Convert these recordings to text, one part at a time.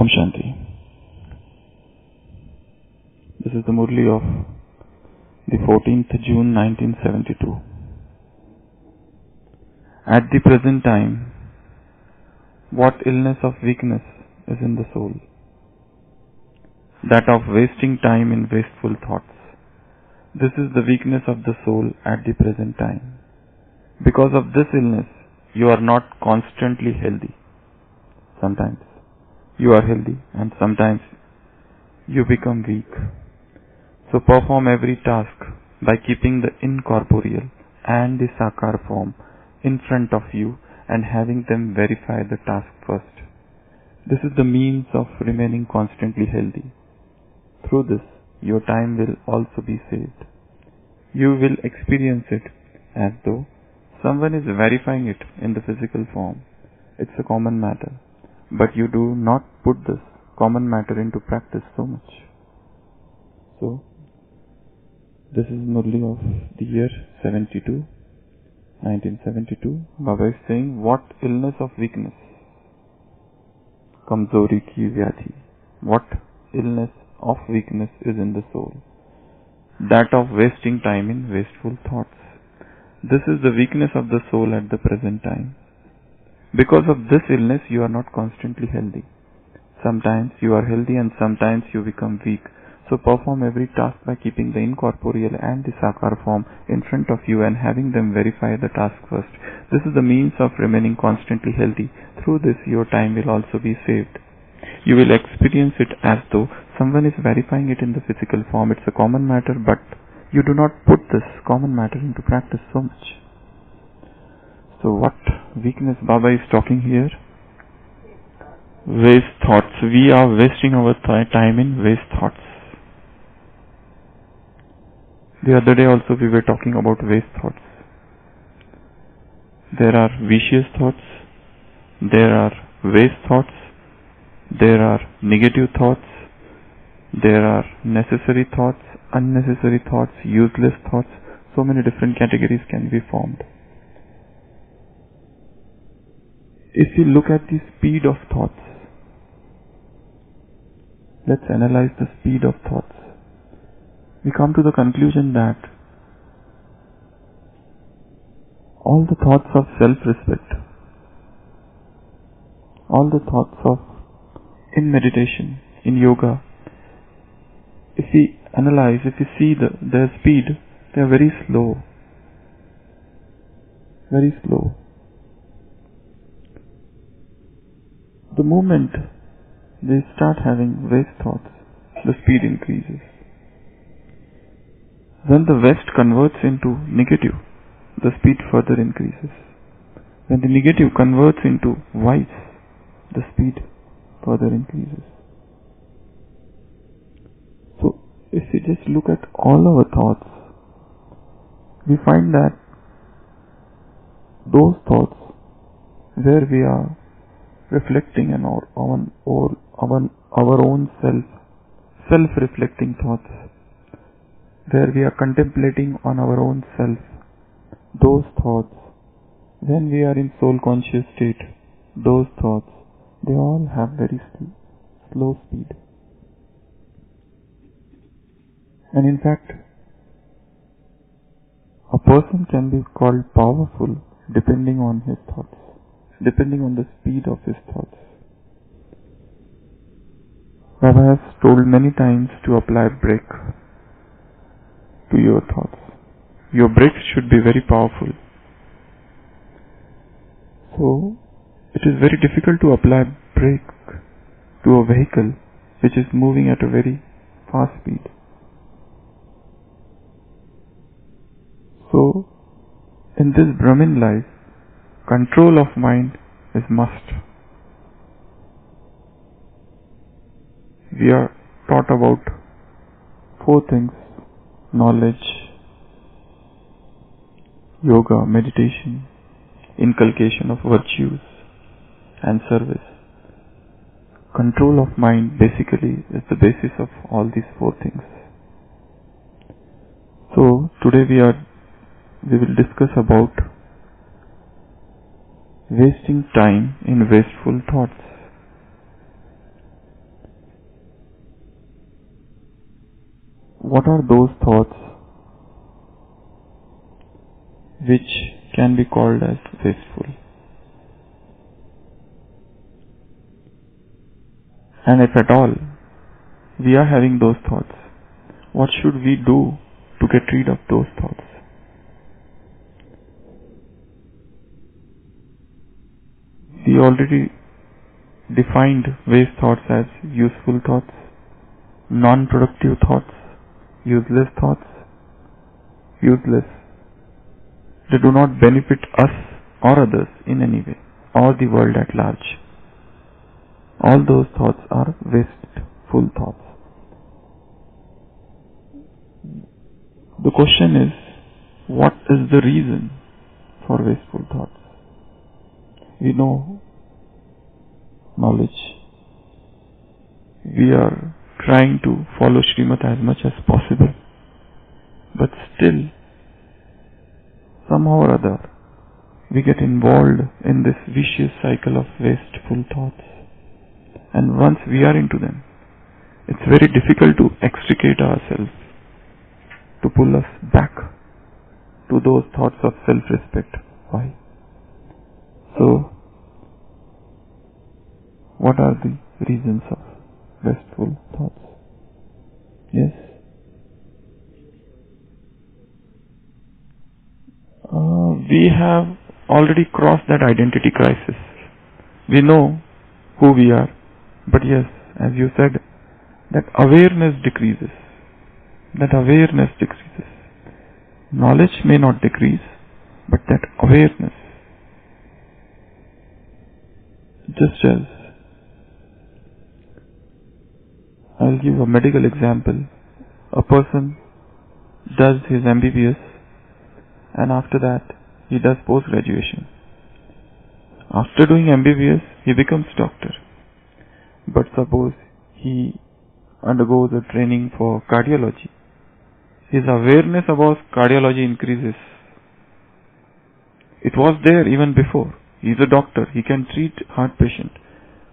Om Shanti. This is the Murli of the 14th June 1972. At the present time, what illness of weakness is in the soul? That of wasting time in wasteful thoughts. This is the weakness of the soul at the present time. Because of this illness, you are not constantly healthy. Sometimes you are healthy and sometimes you become weak. So perform every task by keeping the incorporeal and the sakar form in front of you and having them verify the task first. This is the means of remaining constantly healthy. Through this, your time will also be saved. You will experience it as though someone is verifying it in the physical form. It's a common matter, but you do not put this common matter into practice so much. So, this is Murli of the year 1972. Baba is saying, what illness of weakness? Kamzori ki vyadhi. What illness of weakness is in the soul? That of wasting time in wasteful thoughts. This is the weakness of the soul at the present time. Because of this illness, you are not constantly healthy. Sometimes you are healthy and sometimes you become weak. So perform every task by keeping the incorporeal and the sakar form in front of you and having them verify the task first. This is the means of remaining constantly healthy. Through this, your time will also be saved. You will experience it as though someone is verifying it in the physical form. It's a common matter, but you do not put this common matter into practice so much. So what weakness Baba is talking here? Waste thoughts. We are wasting our time in waste thoughts. The other day also we were talking about waste thoughts. There are vicious thoughts, there are waste thoughts, there are negative thoughts, there are necessary thoughts, unnecessary thoughts, useless thoughts. So many different categories can be formed. If you look at the speed of thoughts, let's analyze the speed of thoughts. We come to the conclusion that all the thoughts of self-respect, all the thoughts of in meditation, in yoga, if we analyze, if we see their speed, they are very slow. Very slow. The moment they start having waste thoughts, the speed increases. When the waste converts into negative, the speed further increases. When the negative converts into vice, the speed further increases. So, if we just look at all our thoughts, we find that those thoughts where we are reflecting on our own self-reflecting thoughts, where we are contemplating on our own self, those thoughts, when we are in soul conscious state, those thoughts, they all have very slow speed. And in fact, a person can be called powerful depending on his thoughts, depending on the speed of his thoughts. Baba has told many times to apply brake to your thoughts. Your brakes should be very powerful. So, it is very difficult to apply brake to a vehicle which is moving at a very fast speed. So, in this Brahmin life, control of mind is must. We are taught about 4 things: knowledge, yoga, meditation, inculcation of virtues, and service. Control of mind basically is the basis of all these 4 things. So today we will discuss about wasting time in wasteful thoughts. what are those thoughts which can be called as wasteful? And if at all we are having those thoughts, what should we do to get rid of those thoughts? We already defined waste thoughts as useful thoughts, non-productive thoughts, useless thoughts, useless. They do not benefit us or others in any way, or the world at large. All those thoughts are wasteful thoughts. The question is, what is the reason for wasteful thoughts? We know knowledge. We are trying to follow Srimad as much as possible. But still, somehow or other, we get involved in this vicious cycle of wasteful thoughts. And once we are into them, it's very difficult to extricate ourselves, to pull us back to those thoughts of self-respect. Why? So, what are the reasons of wasteful thoughts? Yes? We have already crossed that identity crisis. We know who we are, but yes, as you said, that awareness decreases. That awareness decreases. Knowledge may not decrease, but that awareness. Just as I'll give a medical example. A person does his MBBS and after that he does post-graduation. After doing MBBS, he becomes doctor. But suppose he undergoes a training for cardiology. His awareness about cardiology increases. It was there even before. He is a doctor. He can treat heart patient.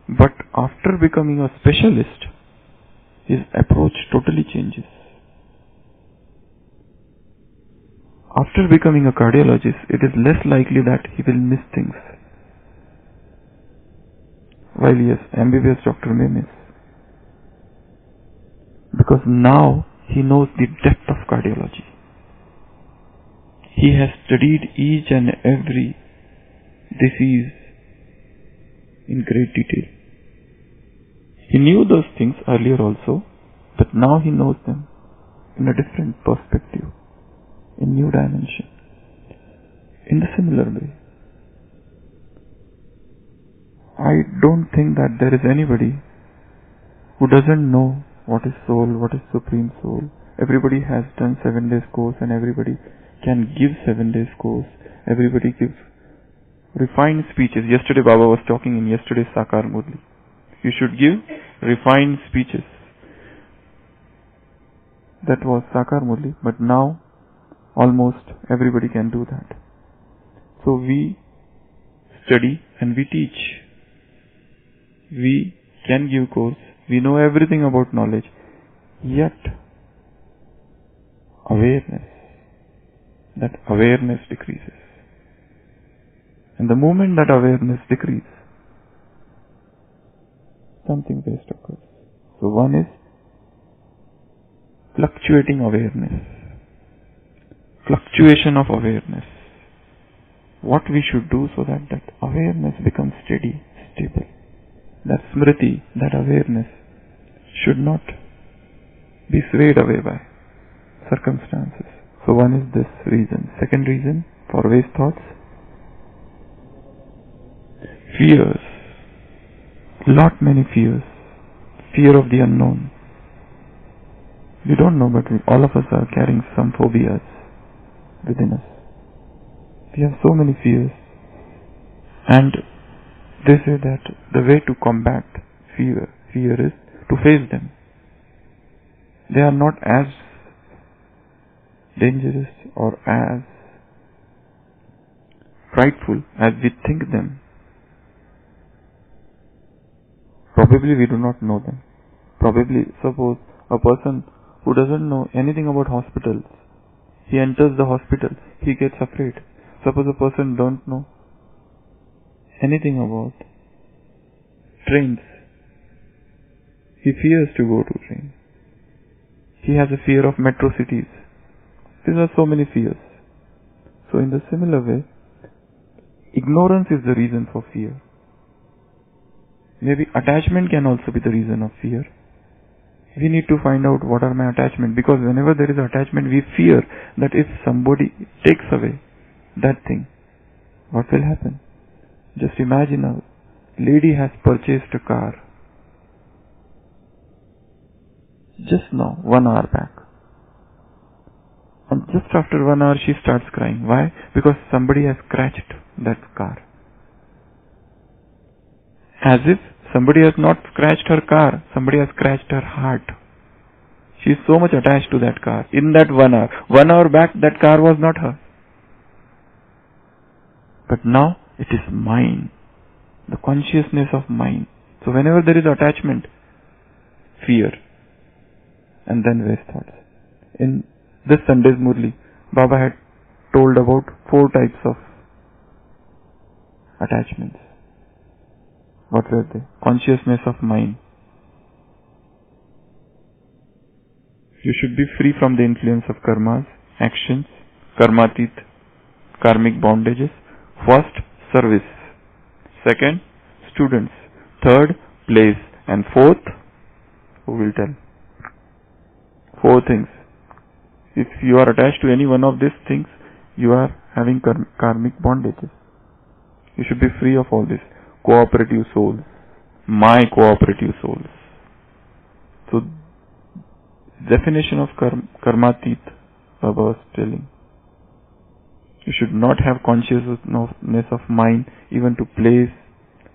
But after becoming a specialist, his approach totally changes. After becoming a cardiologist, it is less likely that he will miss things. While yes, MBBS doctor may miss. Because now he knows the depth of cardiology. He has studied each and every disease in great detail. He knew those things earlier also, but now he knows them in a different perspective, in new dimension. In the similar way, I don't think that there is anybody who doesn't know what is soul, what is supreme soul. Everybody has done 7 days course and everybody can give 7 days course. Everybody gives refined speeches. Yesterday Baba was talking in yesterday's Sakar Murli. You should give refined speeches. That was Sakar Murli, but now almost everybody can do that. So we study and we teach. We can give course. We know everything about knowledge. Yet, that awareness decreases. And the moment that awareness decreases, something waste occurs. So one is fluctuating awareness. Fluctuation of awareness. What we should do so that that awareness becomes steady, stable. That smriti, that awareness should not be swayed away by circumstances. So one is this reason. Second reason for waste thoughts, fears. Many fears. Fear of the unknown. We don't know, but all of us are carrying some phobias within us. We have so many fears. And they say that the way to combat fear is to face them. They are not as dangerous or as frightful as we think them. Probably we do not know them. Probably, suppose a person who doesn't know anything about hospitals. He enters the hospital, he gets afraid. Suppose a person don't know anything about trains. He fears to go to train. He has a fear of metro cities. These are so many fears. So in the similar way, ignorance is the reason for fear. Maybe attachment can also be the reason of fear. We need to find out what are my attachments, because whenever there is attachment, we fear that if somebody takes away that thing, what will happen? Just imagine a lady has purchased a car just now, 1 hour back. And just after 1 hour she starts crying. Why? Because somebody has scratched that car. As if somebody has not scratched her car, somebody has scratched her heart. She is so much attached to that car. In that 1 hour. 1 hour back, that car was not her. But now, it is mine. The consciousness of mine. So whenever there is attachment, fear. And then waste thoughts. In this Sunday's Murli, Baba had told about 4 types of attachments. What were they? Consciousness of mind. You should be free from the influence of karmas, actions, karmatit, karmic bondages. First, service. Second, students. Third, place. And fourth, who will tell? 4 things. If you are attached to any one of these things, you are having karmic bondages. You should be free of all this. Cooperative souls. My cooperative souls. So, definition of karmatit, Baba was telling. You should not have consciousness of mind, even to place,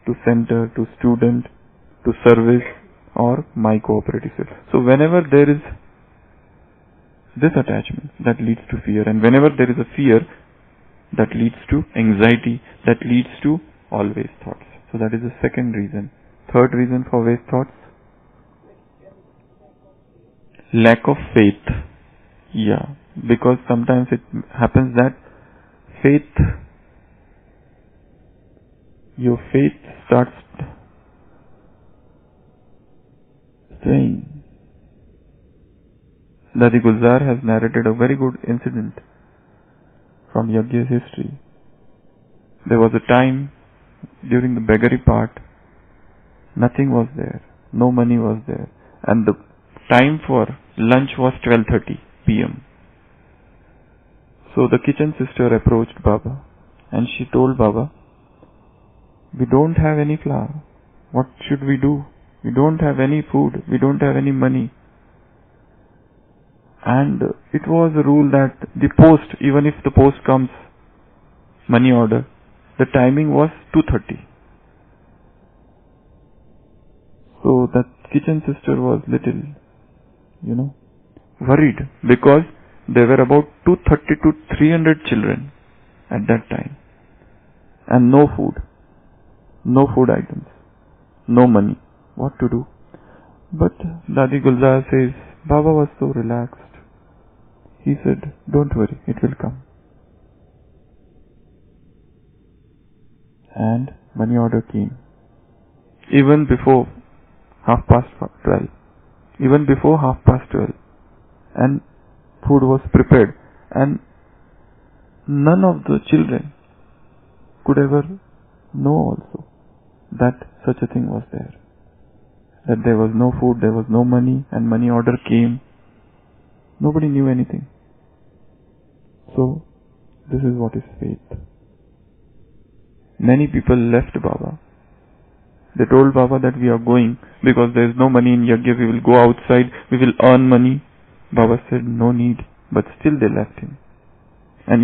to center, to student, to service, or my cooperative soul. So whenever there is this attachment, that leads to fear. And whenever there is a fear, that leads to anxiety, that leads to all waste thoughts. So that is the second reason. Third reason for waste thoughts? Lack of faith. Yeah, because sometimes it happens that your faith starts straying. Dadi Gulzar has narrated a very good incident from Yajna's history. There was a time during the beggary part, nothing was there, no money was there, and the time for lunch was 12:30 p.m. So the kitchen sister approached Baba and she told Baba, we don't have any flour. What should we do? We don't have any food. We don't have any money. And it was a rule that the post, even if the post comes, money order, the timing was 2:30. So that kitchen sister was little, worried, because there were about 230 to 300 children at that time. And no food items, no money. What to do? But Dadi Gulzar says, Baba was so relaxed. He said, don't worry, it will come. And money order came. Even before 12:30. Even before 12:30. And food was prepared. And none of the children could ever know also that such a thing was there. That there was no food, there was no money, and money order came. Nobody knew anything. So, this is what is faith. Many people left Baba. They told Baba that we are going because there is no money in Yajna, we will go outside, we will earn money. Baba said no need, but still they left him. And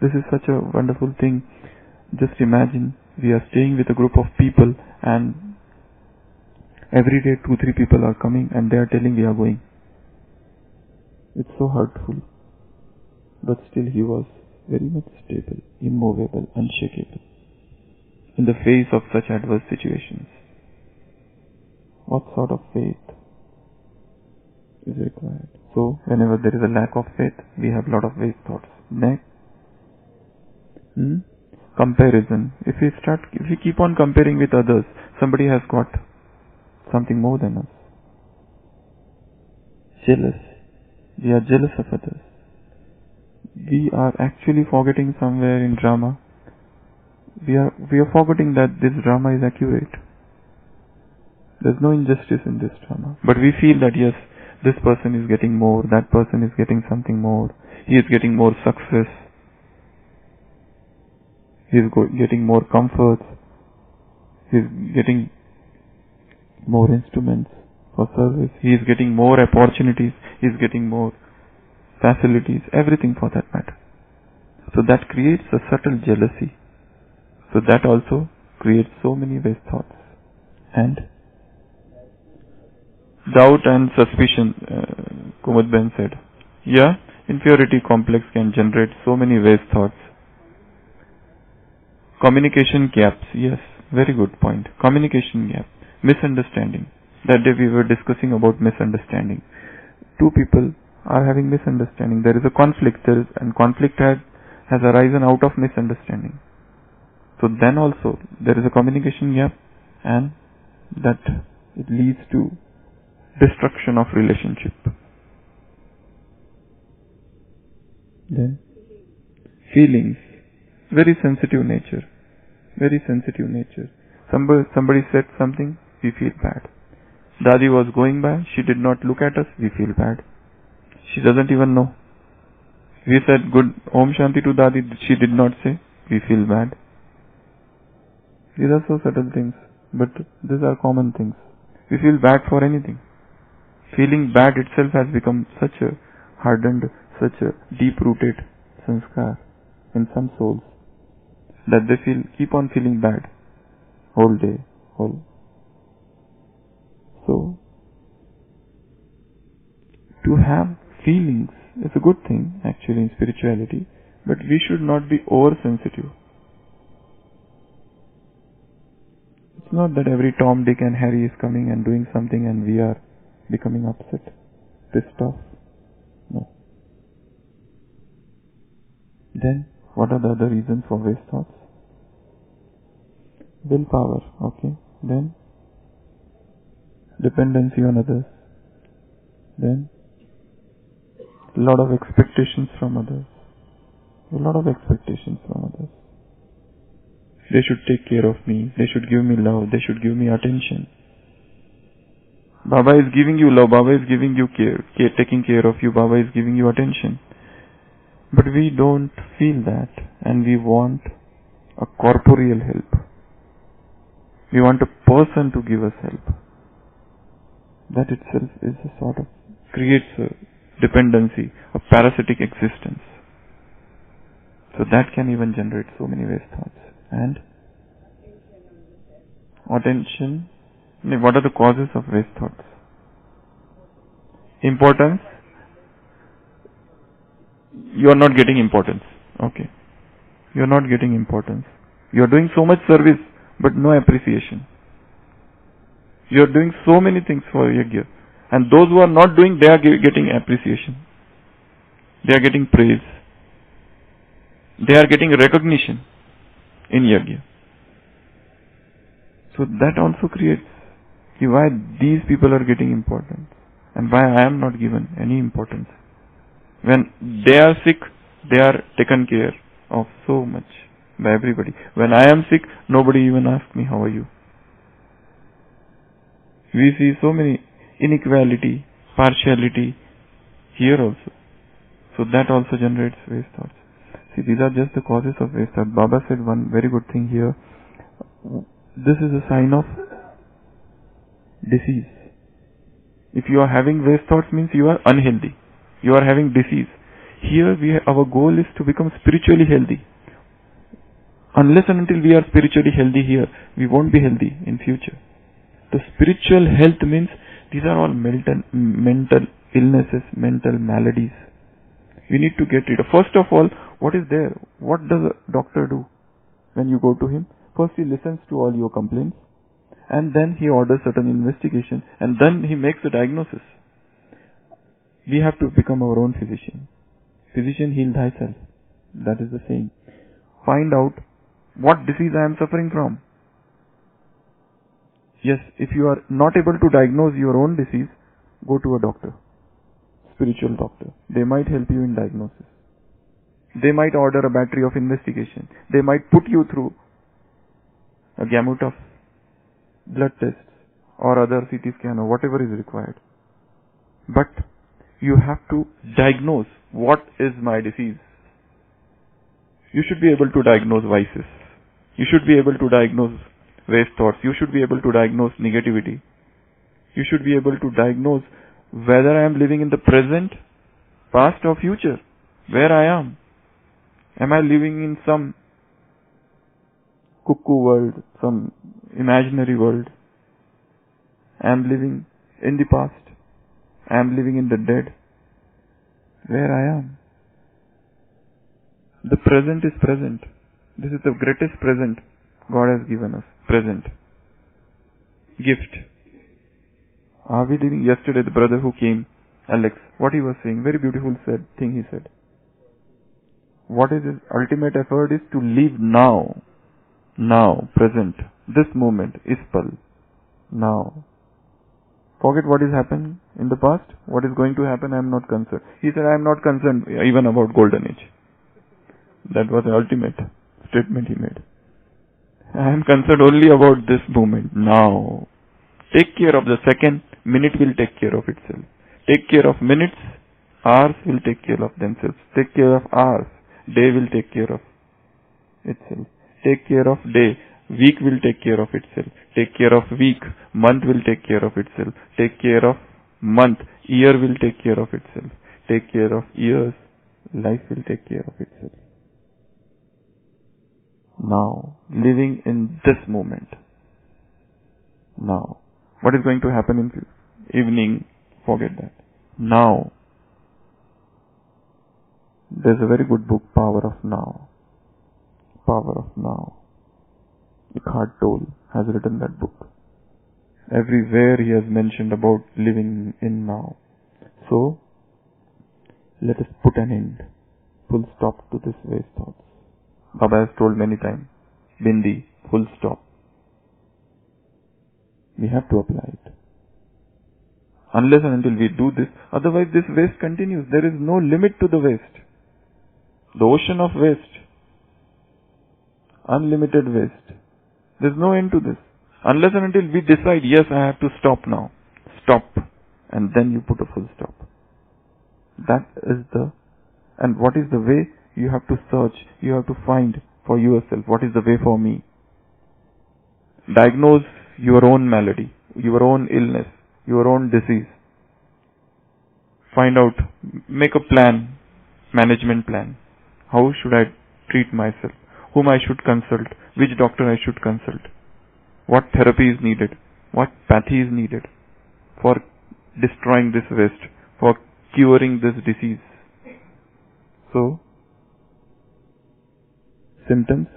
this is such a wonderful thing. Just imagine, we are staying with a group of people and every day 2-3 people are coming and they are telling we are going. It's so hurtful. But still he was very much stable, immovable, unshakable in the face of such adverse situations. What sort of faith is required? So whenever there is a lack of faith, we have a lot of waste thoughts. Next, comparison. If we keep on comparing with others, somebody has got something more than us. Jealous. We are jealous of others. We are actually forgetting somewhere in drama. We are forgetting that this drama is accurate. There's no injustice in this drama. But we feel that yes, this person is getting more, that person is getting something more, he is getting more success, he is getting more comforts, he is getting more instruments for service, he is getting more opportunities, he is getting more facilities, everything for that matter. So that creates a subtle jealousy. So that also creates so many waste thoughts. And doubt and suspicion, Kumud Ben said. Yeah, inferiority complex can generate so many waste thoughts. Communication gaps, yes, very good point. Communication gap, misunderstanding. That day we were discussing about misunderstanding. Two people are having misunderstanding. There is a conflict, and conflict has arisen out of misunderstanding. So then also there is a communication gap, and that it leads to destruction of relationship. Then feelings, very sensitive nature. Very sensitive nature. Somebody said something, we feel bad. Dadi was going by, she did not look at us, we feel bad. She doesn't even know. We said good Om Shanti to Dadi, she did not say, we feel bad. These are so subtle things, but these are common things. We feel bad for anything. Feeling bad itself has become such a hardened, such a deep-rooted sanskar in some souls that they keep on feeling bad whole day. So, to have feelings is a good thing actually in spirituality, but we should not be oversensitive. It's not that every Tom, Dick and Harry is coming and doing something and we are becoming upset, pissed off. No. Then, what are the other reasons for waste thoughts? Willpower, okay. Then, dependency on others. Then, a lot of expectations from others. They should take care of me. They should give me love. They should give me attention. Baba is giving you love. Baba is giving you care, taking care of you. Baba is giving you attention. But we don't feel that, and we want a corporeal help. We want a person to give us help. That itself is a sort of creates a dependency, a parasitic existence. So that can even generate so many waste thoughts. And attention. What are the causes of waste thoughts? Importance. You are not getting importance. Okay. You are not getting importance. You are doing so much service, but no appreciation. You are doing so many things for Yajna. And those who are not doing, they are getting appreciation. They are getting praise. They are getting recognition in Yajna. So that also creates why these people are getting importance and why I am not given any importance. When they are sick, they are taken care of so much by everybody. When I am sick, nobody even asks me, how are you? We see so many inequality, partiality here also. So that also generates waste thoughts. See, these are just the causes of waste thoughts. Baba said one very good thing here. This is a sign of disease. If you are having waste thoughts, means you are unhealthy. You are having disease. Here our goal is to become spiritually healthy. Unless and until we are spiritually healthy here, we won't be healthy in future. The spiritual health means these are all mental illnesses, mental maladies. We need to get rid of. First of all, what is there? What does a doctor do when you go to him? First he listens to all your complaints, and then he orders certain investigation, and then he makes a diagnosis. We have to become our own physician. Physician, heal thyself. That is the saying. Find out what disease I am suffering from. Yes, if you are not able to diagnose your own disease, go to a doctor, spiritual doctor. They might help you in diagnosis. They might order a battery of investigation. They might put you through a gamut of blood tests or other CT scan or whatever is required. But you have to diagnose what is my disease. You should be able to diagnose vices. You should be able to diagnose waste thoughts. You should be able to diagnose negativity. You should be able to diagnose whether I am living in the present, past or future. Where I am. Am I living in some cuckoo world, some imaginary world? I am living in the past. I am living in the dead. Where I am. The present is present. This is the greatest present God has given us. Present. Gift. Are we living? Yesterday the brother who came, Alex, what he was saying, very beautiful thing he said. What is his ultimate effort is to live now. Now. Present. This moment. Ispal. Now. Forget what is happening in the past. What is going to happen, I am not concerned. He said, I am not concerned even about golden age. That was the ultimate statement he made. I am concerned only about this moment, now. Take care of the second, minute will take care of itself. Take care of minutes, hours will take care of themselves. Take care of hours, day will take care of itself. Take care of day, week will take care of itself. Take care of week, month will take care of itself. Take care of month, year will take care of itself. Take care of years, life will take care of itself. Now, living in this moment. Now. What is going to happen in evening? Forget that. Now. There's a very good book, Power of Now. Power of Now. Eckhart Tolle has written that book. Everywhere he has mentioned about living in now. So, let us put an end, full stop to this waste thoughts. Baba has told many times, Bindi, full stop. We have to apply it. Unless and until we do this, otherwise this waste continues. There is no limit to the waste. The ocean of waste. Unlimited waste. There is no end to this. Unless and until we decide, yes, I have to stop now. Stop. And then you put a full stop. That is and what is the way? You have to search, you have to find for yourself what is the way for me. Diagnose your own malady, your own illness, your own disease. Find out, make a plan, management plan. How should I treat myself? Whom I should consult? Which doctor I should consult? What therapy is needed? What pathy is needed for destroying this waste, for curing this disease? So, symptoms,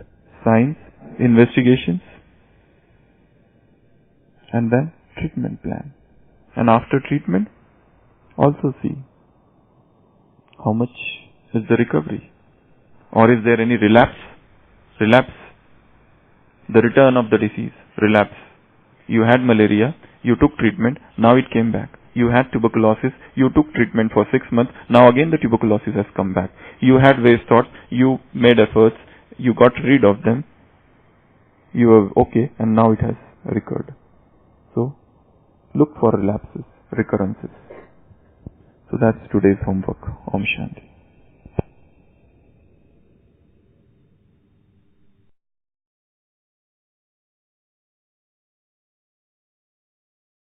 signs, investigations, and then treatment plan. And after treatment, also see how much is the recovery, or is there any relapse, the return of the disease, relapse. You had malaria, you took treatment, now it came back. You had tuberculosis, you took treatment for 6 months, now again the tuberculosis has come back. You had waste thoughts, you made efforts, you got rid of them, you were okay, and now it has recurred. So, look for relapses, recurrences. So that's today's homework. Om Shanti.